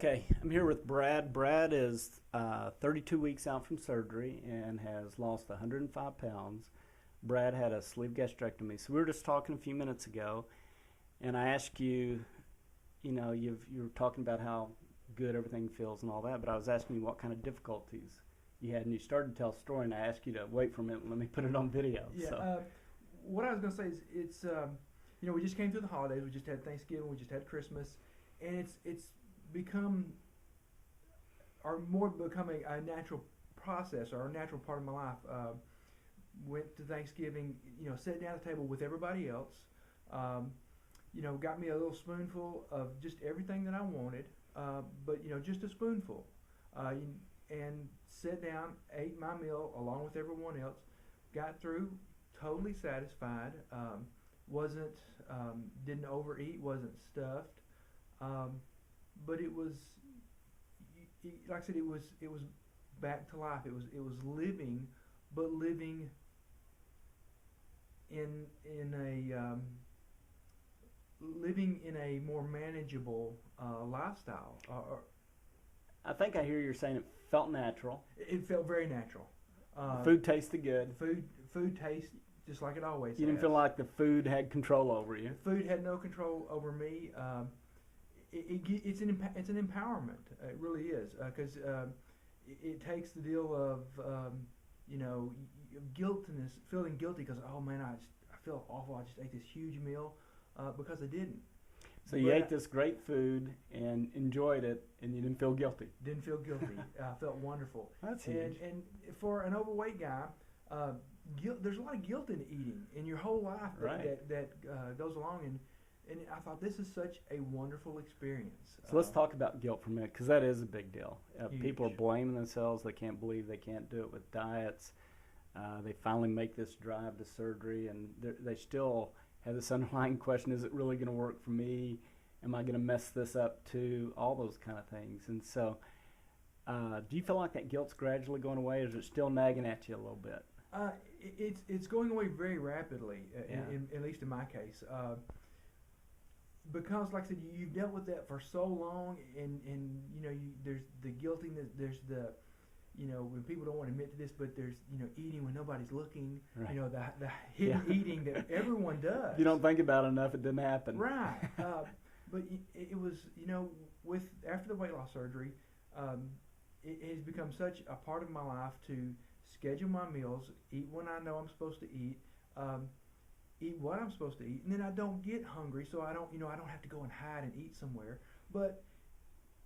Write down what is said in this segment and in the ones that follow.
Okay, I'm here with Brad. Brad is 32 weeks out from surgery and has lost 105 pounds. Brad had a sleeve gastrectomy. So we were just talking a few minutes ago, and I asked you, you were talking about how good everything feels and all that, but I was asking you what kind of difficulties you had, and you started to tell a story, and I asked you to wait for a minute and let me put it on video. Yeah, so. what I was going to say is it's, we just came through the holidays. We just had Thanksgiving. We just had Christmas. And it's become, or more becoming a natural process or a natural part of my life. Went to Thanksgiving, sat down at the table with everybody else, got me a little spoonful of just everything that I wanted, but, just a spoonful. And sat down, ate my meal along with everyone else, got through totally satisfied, didn't overeat, wasn't stuffed. But it was, like I said, it was back to life. It was living, but living in a more manageable lifestyle. I think I hear you saying it felt natural. It felt very natural. Food tasted good. Food tastes just like it always has. You didn't feel like the food had control over you. Food had no control over me. It's an empowerment. It really is, because it takes the deal of guiltiness, feeling guilty because, oh man, I feel awful. I just ate this huge meal because I didn't. So you ate this great food and enjoyed it, and you didn't feel guilty. Didn't feel guilty. I felt wonderful. That's huge. And for an overweight guy, there's a lot of guilt in eating in your whole life that goes along. And I thought this is such a wonderful experience. So let's talk about guilt for a minute, because that is a big deal. People are blaming themselves. They can't believe they can't do it with diets. They finally make this drive to surgery, and they still have this underlying question, is it really going to work for me? Am I going to mess this up too? All those kind of things. And so do you feel like that guilt's gradually going away, or is it still nagging at you a little bit? It's going away very rapidly, at least in my case. Because, like I said, you've dealt with that for so long, and there's the guiltiness, there's the, when people don't want to admit to this, but there's, eating when nobody's looking, right. The hidden eating that everyone does. If you don't think about it enough, it didn't happen. Right. But it was, after the weight loss surgery, it has become such a part of my life to schedule my meals, eat when I know I'm supposed to eat, eat what I'm supposed to eat, and then I don't get hungry, so I don't have to go and hide and eat somewhere. But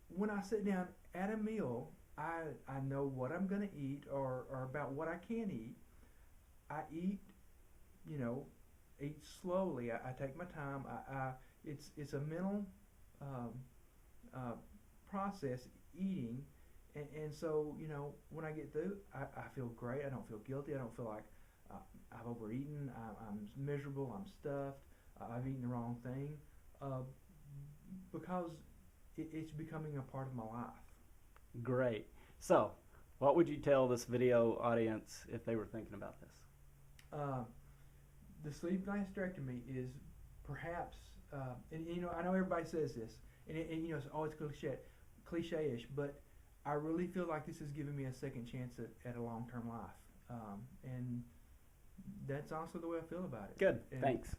when I sit down at a meal, I know what I'm going to eat or about what I can eat. I eat, eat slowly. I take my time. It's a mental process eating, and so when I get through, I feel great. I don't feel guilty. I don't feel like I've overeaten, I'm miserable, I'm stuffed, I've eaten the wrong thing, because it's becoming a part of my life. Great. So, what would you tell this video audience if they were thinking about this? The sleeve gastrectomy is perhaps, and I know everybody says this, and it's always cliche-ish, but I really feel like this has given me a second chance at a long-term life, and that's honestly the way I feel about it. Good. Thanks.